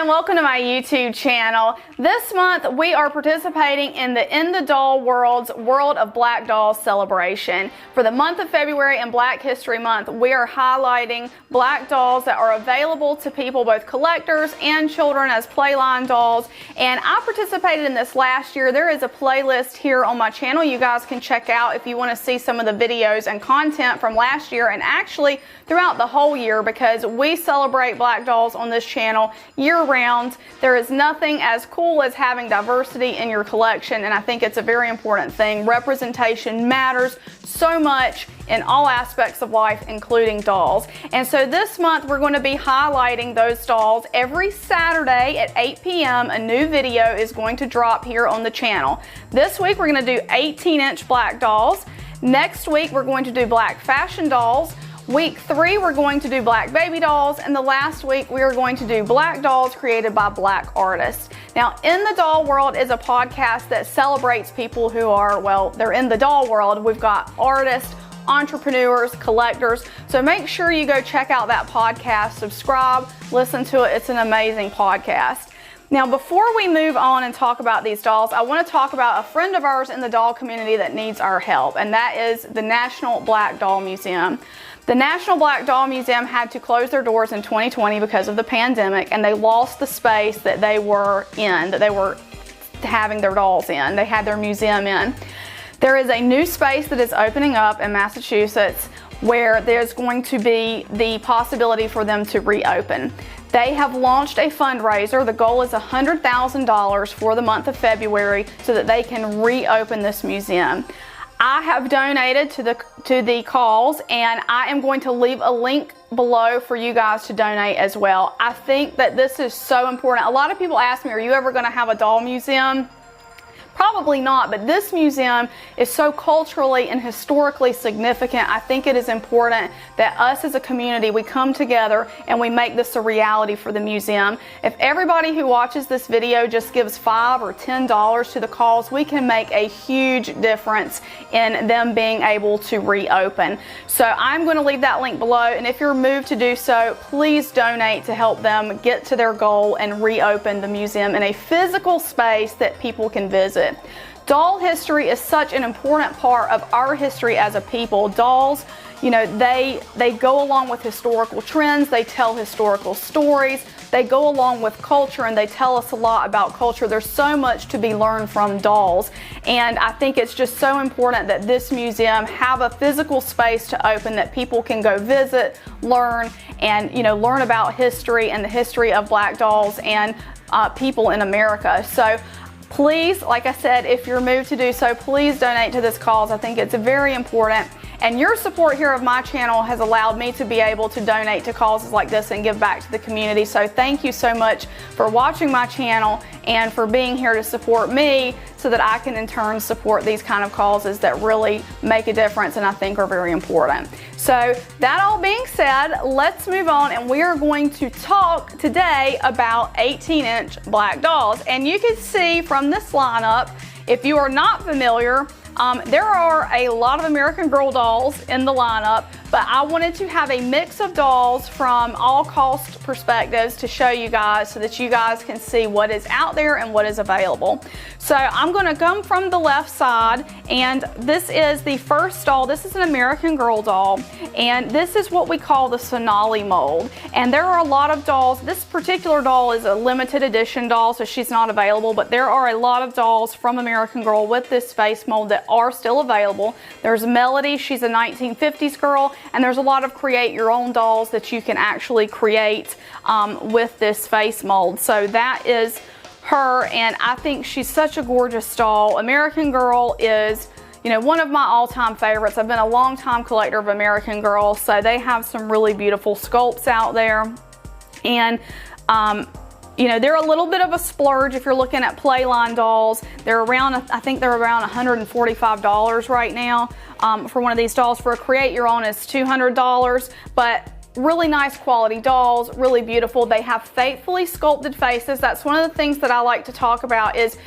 and welcome to my YouTube channel. This month we are participating in the Doll World's World of Black Dolls celebration. For the month of February and Black History Month, we are highlighting black dolls that are available to people, both collectors and children, as playline dolls. And I participated in this last year. There is a playlist here on my channel you guys can check out if you want to see some of the videos and content from last year and actually throughout the whole year, because we celebrate black dolls on this channel year-round. There is nothing as cool as having diversity in your collection, and I think it's a very important thing. Representation matters so much in all aspects of life, including dolls. And so this month we're going to be highlighting those dolls. Every Saturday at 8 p.m. a new video is going to drop here on the channel. This week we're going to do 18-inch black dolls. Next week we're going to do black fashion dolls. Week 3 we're going to do black baby dolls, and the last week we are going to do black dolls created by black artists. Now, In the Doll World is a podcast that celebrates people who are, well, they're in the doll world. We've got artists, entrepreneurs, collectors, so make sure you go check out that podcast, subscribe, listen to it. It's an amazing podcast. Now, before we move on and talk about these dolls, I want to talk about a friend of ours in the doll community that needs our help, and that is the National Black Doll Museum. The National Black Doll Museum had to close their doors in 2020 because of the pandemic, and they lost the space that they were in, that they were having their dolls in. They had their museum in. There is a new space that is opening up in Massachusetts where there's going to be the possibility for them to reopen. They have launched a fundraiser. The goal is $100,000 for the month of February so that they can reopen this museum. I have donated to the cause, and I am going to leave a link below for you guys to donate as well. I think that this is so important. A lot of people ask me, are you ever going to have a doll museum? Probably not, but this museum is so culturally and historically significant. I think it is important that us as a community, we come together and we make this a reality for the museum. If everybody who watches this video just gives $5 or $10 to the cause, we can make a huge difference in them being able to reopen. So I'm going to leave that link below, and if you're moved to do so, please donate to help them get to their goal and reopen the museum in a physical space that people can visit. Doll history is such an important part of our history as a people. Dolls, you know, they go along with historical trends, they tell historical stories, they go along with culture, and they tell us a lot about culture. There's so much to be learned from dolls, and I think it's just so important that this museum have a physical space to open that people can go visit, learn, and learn about history and the history of black dolls and people in America. So please, like I said, if you're moved to do so, please donate to this cause. I think it's very important. And your support here of my channel has allowed me to be able to donate to causes like this and give back to the community. So thank you so much for watching my channel and for being here to support me so that I can in turn support these kind of causes that really make a difference and I think are very important. So that all being said, let's move on, and we are going to talk today about 18-inch black dolls. And you can see from this lineup, if you are not familiar, there are a lot of American Girl dolls in the lineup, but I wanted to have a mix of dolls from all cost perspectives to show you guys so that you guys can see what is out there and what is available. So I'm going to come from the left side, and this is the first doll. This is an American Girl doll, and this is what we call the Sonali mold. And there are a lot of dolls. This particular doll is a limited edition doll, so she's not available, but there are a lot of dolls from American Girl with this face mold that are still available. There's Melody, she's a 1950s girl, and there's a lot of create your own dolls that you can actually create with this face mold. So that is her, and I think she's such a gorgeous doll. American Girl is, one of my all-time favorites. I've been a long-time collector of American Girl, so they have some really beautiful sculpts out there. And they're a little bit of a splurge if you're looking at playline dolls. They're around, I think they're around $145 right now for one of these dolls. For a create your own is $200, but really nice quality dolls, really beautiful. They have faithfully sculpted faces. That's one of the things that I like to talk about is,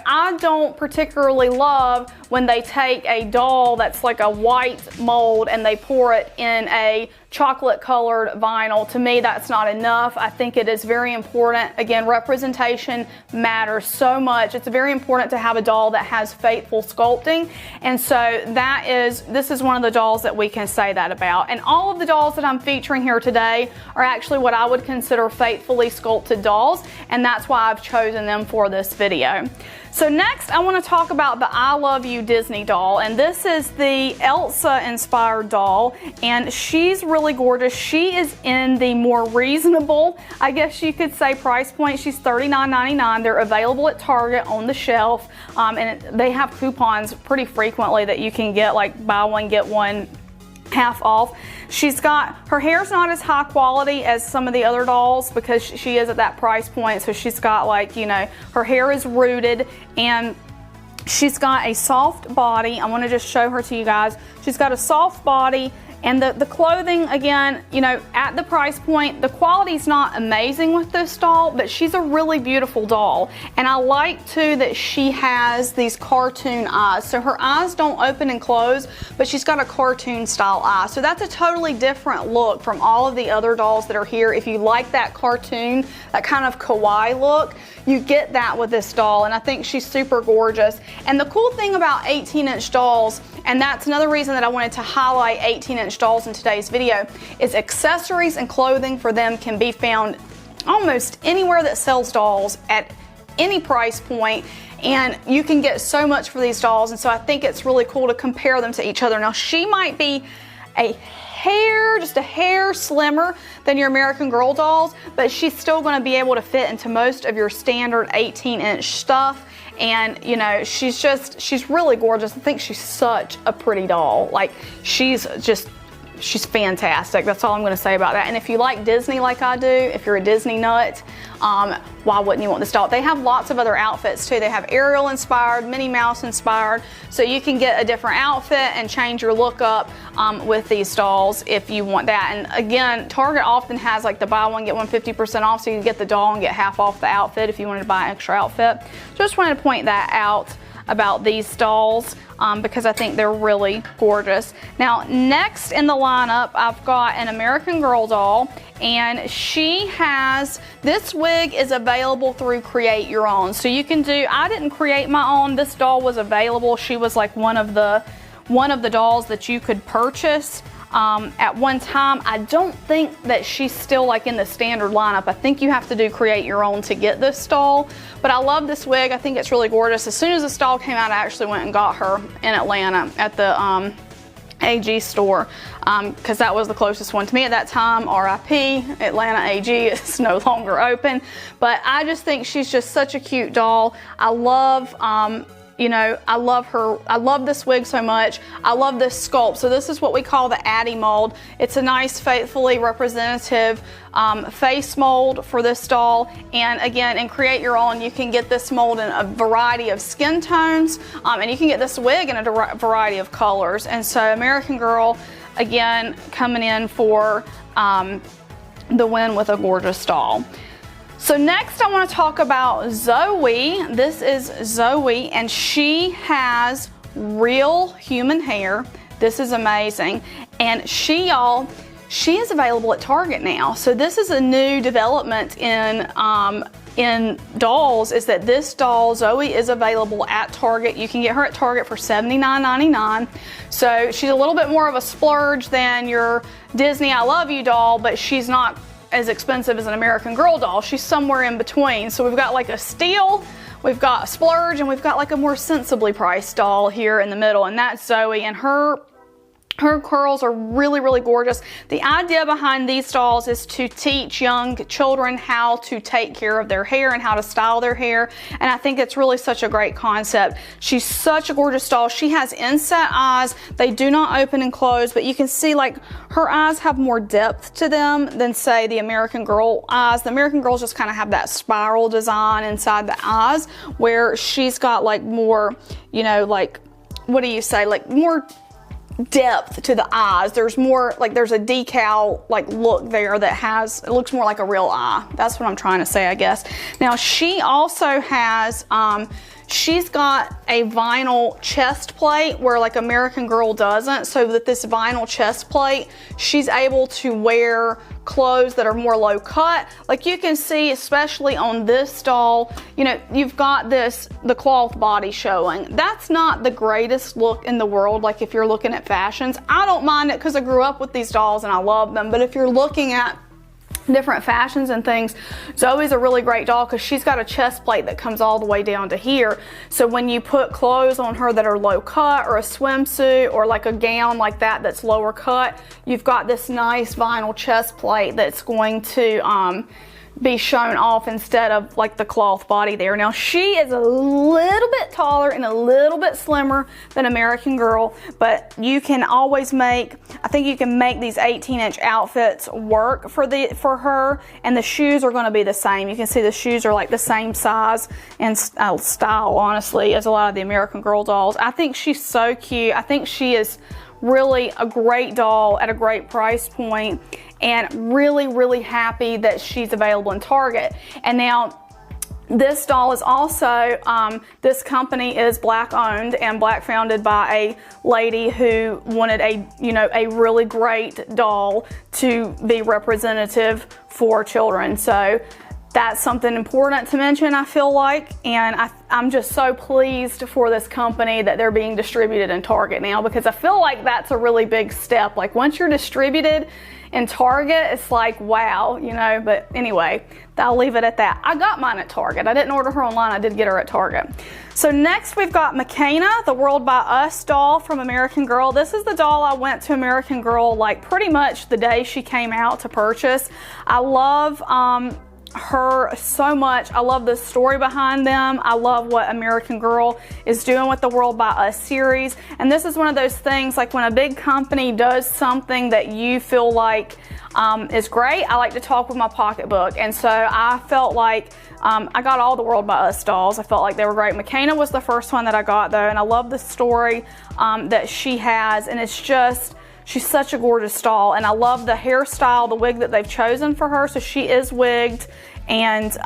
I don't particularly love when they take a doll that's like a white mold and they pour it in a chocolate colored vinyl. To me, that's not enough. I think it is very important. Again, representation matters so much. It's very important to have a doll that has faithful sculpting, and so this is one of the dolls that we can say that about. And all of the dolls that I'm featuring here today are actually what I would consider faithfully sculpted dolls, and that's why I've chosen them for this video. So next, I want to talk about the I Love You Disney doll, and this is the Elsa inspired doll, and she's really gorgeous. She is in the more reasonable, I guess you could say, price point. She's $39.99. They're available at Target on the shelf, and they have coupons pretty frequently that you can get, like buy one get one half off. Her hair's not as high quality as some of the other dolls because she is at that price point, so she's got, like, you know, her hair is rooted, and she's got a soft body. I want to just show her to you guys. She's got a soft body, and the clothing, again, you know, at the price point, the quality's not amazing with this doll, but she's a really beautiful doll. And I like too that she has these cartoon eyes. So her eyes don't open and close, but she's got a cartoon style eye. So that's a totally different look from all of the other dolls that are here. If you like that cartoon, that kind of kawaii look, you get that with this doll, and I think she's super gorgeous. And the cool thing about 18-inch dolls, and that's another reason that I wanted to highlight 18-inch dolls in today's video, is accessories and clothing for them can be found almost anywhere that sells dolls at any price point, and you can get so much for these dolls. And so I think it's really cool to compare them to each other. Now, she might be just a hair slimmer than your American Girl dolls, but she's still going to be able to fit into most of your standard 18-inch stuff. And, you know, she's really gorgeous. I think she's such a pretty doll. Like, she's fantastic. That's all I'm going to say about that. And if you like Disney like I do, if you're a Disney nut, why wouldn't you want this doll? They have lots of other outfits too. They have Ariel inspired, Minnie Mouse inspired, so you can get a different outfit and change your look up with these dolls if you want that. And again, Target often has like the buy one get one 50% off, so you can get the doll and get half off the outfit if you wanted to buy an extra outfit. Just wanted to point that out about these dolls because I think they're really gorgeous. Now, next in the lineup, I've got an American Girl doll, and this wig is available through Create Your Own. So you can I didn't create my own. This doll was available. She was like one of the dolls that you could purchase at one time. I don't think that she's still like in the standard lineup. I think you have to do Create Your Own to get this doll, but I love this wig. I think it's really gorgeous. As soon as this doll came out, I actually went and got her in Atlanta at the AG store because that was the closest one to me at that time. RIP, Atlanta AG is no longer open, but I just think she's just such a cute doll. I love you know, I love her. I love this wig so much. I love this sculpt. So this is what we call the Addie mold. It's a nice, faithfully representative face mold for this doll. And again, in Create Your Own, you can get this mold in a variety of skin tones, and you can get this wig in a variety of colors. And so American Girl, again, coming in for the win with a gorgeous doll. So next I want to talk about Zoe. This is Zoe, and she has real human hair. This is amazing. And she is available at Target now. So this is a new development in dolls, is that this doll, Zoe, is available at Target. You can get her at Target for $79.99. So she's a little bit more of a splurge than your Disney I Love You doll, but she's not as expensive as an American Girl doll. She's somewhere in between. So we've got like a steal, we've got a splurge, and we've got like a more sensibly priced doll here in the middle, and that's Zoe. And her curls are really, really gorgeous. The idea behind these dolls is to teach young children how to take care of their hair and how to style their hair, and I think it's really such a great concept. She's such a gorgeous doll. She has inset eyes. They do not open and close, but you can see like her eyes have more depth to them than, say, the American Girl eyes. The American Girls just kind of have that spiral design inside the eyes, where she's got like more, you know, like, what do you say, like more depth to the eyes. There's more, like, there's a decal like look there that it looks more like a real eye. That's what I'm trying to say, I guess. Now she also has she's got a vinyl chest plate where like American Girl doesn't, so that this vinyl chest plate, she's able to wear clothes that are more low cut. Like you can see, especially on this doll, you know, you've got the cloth body showing. That's not the greatest look in the world. Like if you're looking at fashions, I don't mind it because I grew up with these dolls and I love them. But if you're looking at different fashions and things, Zoe's a really great doll because she's got a chest plate that comes all the way down to here. So when you put clothes on her that are low cut, or a swimsuit, or like a gown like that that's lower cut, you've got this nice vinyl chest plate that's going to be shown off instead of like the cloth body there. Now she is a little bit taller and a little bit slimmer than American Girl, but you can always make, I think you can make these 18-inch outfits work for her, and the shoes are going to be the same. You can see the shoes are like the same size and style, honestly, as a lot of the American Girl dolls. I think she's so cute. I think she is really a great doll at a great price point, and really happy that she's available in Target. And now this doll is also, this company is Black owned and Black founded by a lady who wanted a really great doll to be representative for children. So that's something important to mention, I feel like, and I'm just so pleased for this company that they're being distributed in Target now, because I feel like that's a really big step. Like once you're distributed in Target, it's like, wow, you know. But anyway, I'll leave it at that. I got mine at Target. I didn't order her online. I did get her at Target. So next we've got Makina, the World by Us doll from American Girl. This is the doll I went to American Girl like pretty much the day she came out to purchase. I love her so much. I love the story behind them. I love what American Girl is doing with the World by Us series. And this is one of those things, like when a big company does something that you feel like is great, I like to talk with my pocketbook. And so I felt like I got all the World by Us dolls. I felt like they were great. Makina was the first one that I got though, and I love the story that she has, and it's just, she's such a gorgeous doll, and I love the hairstyle, the wig that they've chosen for her. So she is wigged, and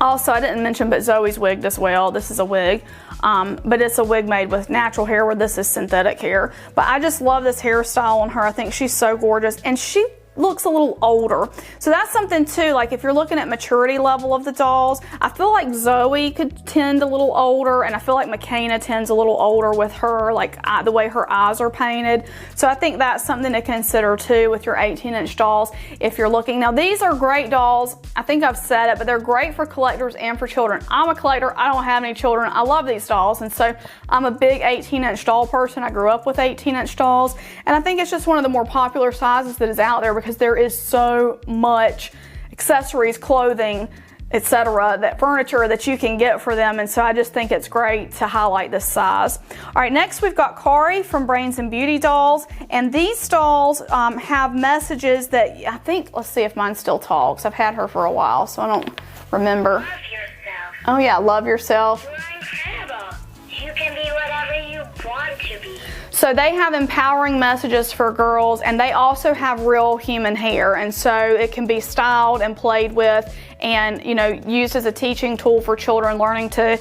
also I didn't mention, but Zoe's wigged as well. This is a wig, but it's a wig made with natural hair, where this is synthetic hair. But I just love this hairstyle on her. I think she's so gorgeous, and she looks a little older. So that's something too, like if you're looking at maturity level of the dolls, I feel like Zoe could tend a little older, and I feel like Makina tends a little older with her, like the way her eyes are painted. So I think that's something to consider too with your 18-inch dolls if you're looking. Now these are great dolls. I think I've said it, but they're great for collectors and for children. I'm a collector. I don't have any children. I love these dolls, and so I'm a big 18-inch doll person. I grew up with 18-inch dolls, and I think it's just one of the more popular sizes that is out there, because there is so much accessories, clothing, etc., that furniture that you can get for them, and so I just think it's great to highlight this size. All right, next we've got Kari from Brains and Beauty Dolls, and these dolls have messages that I think, let's see if mine still talks. I've had her for a while, so I don't remember. Love yourself. Oh yeah, love yourself. You're incredible. You can be whatever you want to be. So they have empowering messages for girls, and they also have real human hair, and so it can be styled and played with, and used as a teaching tool for children learning to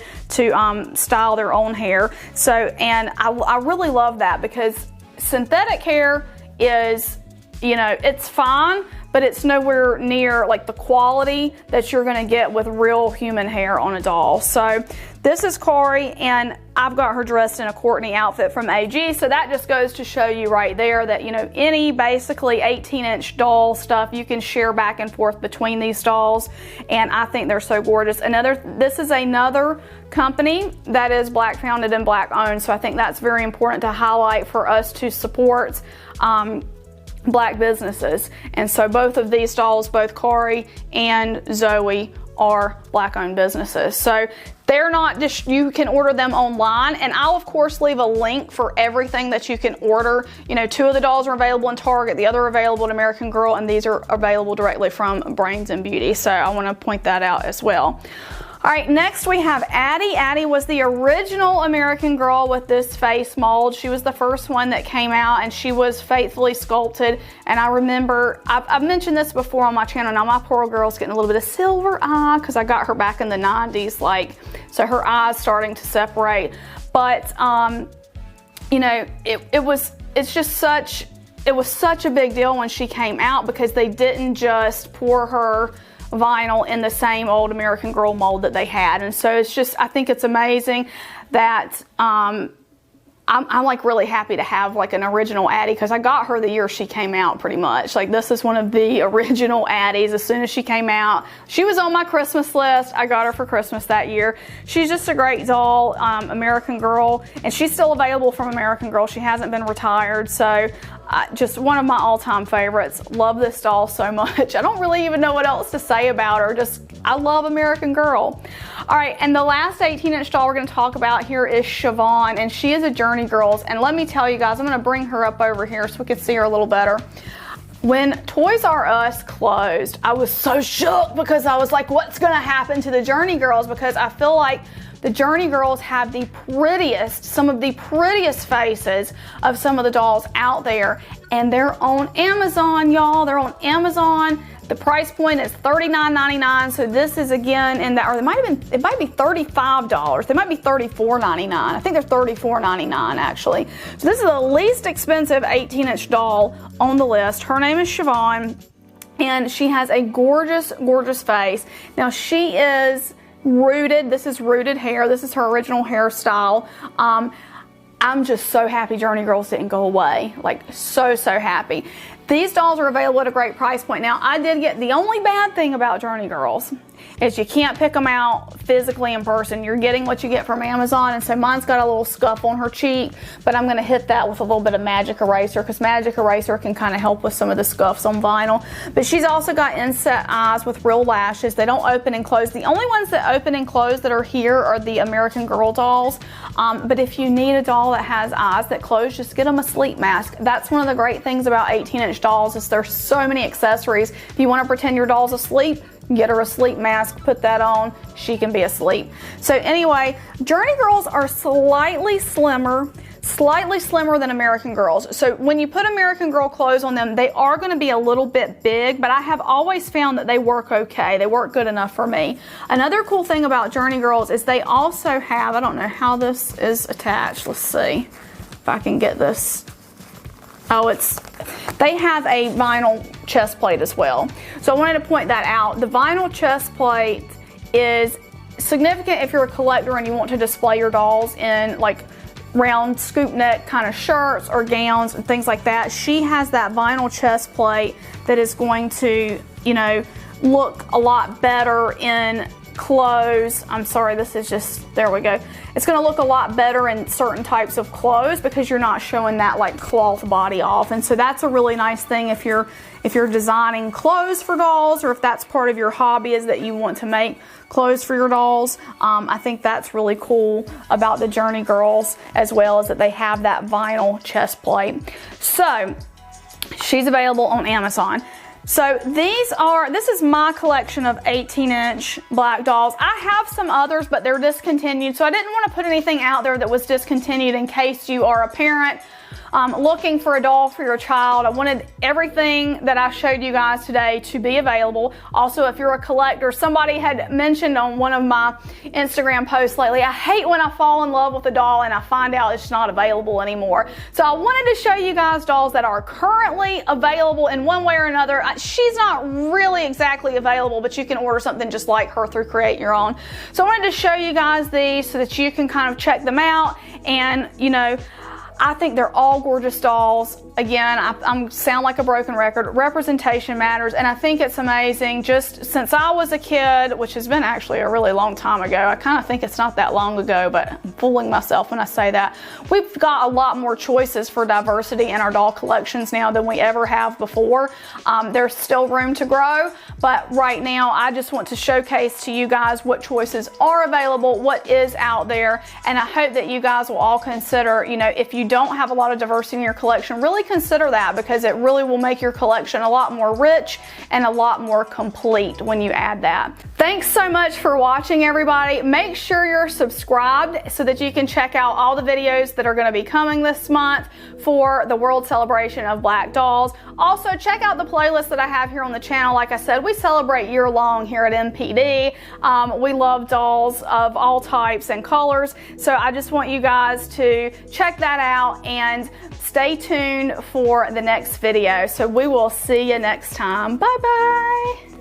style their own hair. So, and I really love that, because synthetic hair is, it's fine, but it's nowhere near like the quality that you're going to get with real human hair on a doll. So this is Kari, and I've got her dressed in a Courtney outfit from AG. So that just goes to show you right there that, any basically 18-inch doll stuff you can share back and forth between these dolls, and I think they're so gorgeous. This is another company that is Black founded and Black owned, so I think that's very important to highlight for us to support Black businesses. And so both of these dolls, both Kari and Zoe, are Black owned businesses. So they're not just, you can order them online, and I'll of course leave a link for everything that you can order. Two of the dolls are available in Target, the other are available at American Girl, and these are available directly from Brains and Beauty. So I want to point that out as well. All right, next we have Addie. Addie was the original American Girl with this face mold. She was the first one that came out, and she was faithfully sculpted. And I remember, I've mentioned this before on my channel. Now my poor girl's getting a little bit of silver eye because I got her back in the 90s, so her eye's starting to separate. But you know, it was such a big deal when she came out, because they didn't just pour her vinyl in the same old American Girl mold that they had. And so it's just, I think it's amazing that I'm like really happy to have like an original Addie, because I got her the year she came out pretty much. Like, this is one of the original Addies. As soon as she came out, she was on my Christmas list. I got her for Christmas that year. She's just a great doll, American Girl, and she's still available from American Girl. She hasn't been retired, so just one of my all-time favorites. Love this doll so much. I don't really even know what else to say about her. Just, I love American Girl. All right, and the last 18-inch doll we're going to talk about here is Siobhan, and she is a Journey Girls. And let me tell you guys, I'm going to bring her up over here so we can see her a little better. When Toys R Us closed, I was so shook, because I was like, what's going to happen to the Journey Girls? Because I feel like the Journey Girls have the prettiest, some of the prettiest faces of some of the dolls out there. And they're on Amazon, y'all. They're on Amazon. The price point is $39.99. So this is again in that, or it might be $35. They might be $34.99. I think they're $34.99 actually. So this is the least expensive 18-inch doll on the list. Her name is Siobhan, and she has a gorgeous, gorgeous face. Now she is rooted. This is rooted hair. This is her original hairstyle. I'm just so happy Journey Girls didn't go away. Like, so happy. These dolls are available at a great price point. Now, I did get, the only bad thing about Journey Girls is you can't pick them out physically in person. You're getting what you get from Amazon, and so mine's got a little scuff on her cheek, but I'm going to hit that with a little bit of Magic Eraser, because Magic Eraser can kind of help with some of the scuffs on vinyl. But she's also got inset eyes with real lashes. They don't open and close. The only ones that open and close that are here are the American Girl dolls. But if you need a doll that has eyes that close, just get them a sleep mask. That's one of the great things about 18-inch dolls, is there's so many accessories. If you want to pretend your doll's asleep, get her a sleep mask, put that on, she can be asleep. So anyway, Journey Girls are slightly slimmer than American Girls. So when you put American Girl clothes on them, they are going to be a little bit big, but I have always found that they work okay. They work good enough for me. Another cool thing about Journey Girls is they also have, I don't know how this is attached. Let's see if I can get this. Oh, they have a vinyl chest plate as well. So I wanted to point that out. The vinyl chest plate is significant if you're a collector and you want to display your dolls in like round scoop neck kind of shirts or gowns and things like that. She has that vinyl chest plate that is going to, you know, look a lot better in clothes. I'm sorry, this is just, there we go. It's going to look a lot better in certain types of clothes, because you're not showing that like cloth body off. And so that's a really nice thing if you're designing clothes for dolls, or if that's part of your hobby, is that you want to make clothes for your dolls. I think that's really cool about the Journey Girls, as well as that they have that vinyl chest plate. So she's available on Amazon. So this is my collection of 18-inch black dolls. I have some others, but they're discontinued, so I didn't want to put anything out there that was discontinued in case you are a parent looking for a doll for your child. I wanted everything that I showed you guys today to be available. Also, if you're a collector, somebody had mentioned on one of my Instagram posts lately, I hate when I fall in love with a doll and I find out it's not available anymore. So I wanted to show you guys dolls that are currently available in one way or another. She's not really exactly available, but you can order something just like her through Create Your Own. So I wanted to show you guys these so that you can kind of check them out. And, you know, I think they're all gorgeous dolls. Again, I sound like a broken record. Representation matters, and I think it's amazing. Just since I was a kid, which has been actually a really long time ago, I kind of think it's not that long ago, but I'm fooling myself when I say that. We've got a lot more choices for diversity in our doll collections now than we ever have before. There's still room to grow, but right now I just want to showcase to you guys what choices are available, what is out there, and I hope that you guys will all consider, you know, if you don't have a lot of diversity in your collection, really consider that, because it really will make your collection a lot more rich and a lot more complete when you add that. Thanks so much for watching, everybody. Make sure you're subscribed so that you can check out all the videos that are going to be coming this month for the World Celebration of Black Dolls. Also, check out the playlist that I have here on the channel. Like I said, we celebrate year-long here at MPD. We love dolls of all types and colors, so I just want you guys to check that out and stay tuned for the next video. So we will see you next time. Bye-bye.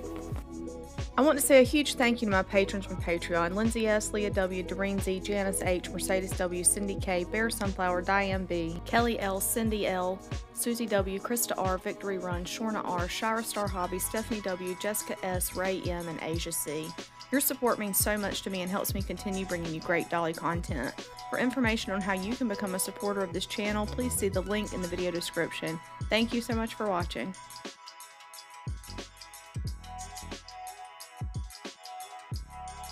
I want to say a huge thank you to my patrons from Patreon: Lindsay S., Leah W., Doreen Z., Janice H., Mercedes W., Cindy K., Bear Sunflower, Diane B., Kelly L., Cindy L., Susie W., Krista R., Victory Run, Shorna R., Shira Star Hobby, Stephanie W., Jessica S., Ray M., and Asia C. Your support means so much to me and helps me continue bringing you great dolly content. For information on how you can become a supporter of this channel, please see the link in the video description. Thank you so much for watching.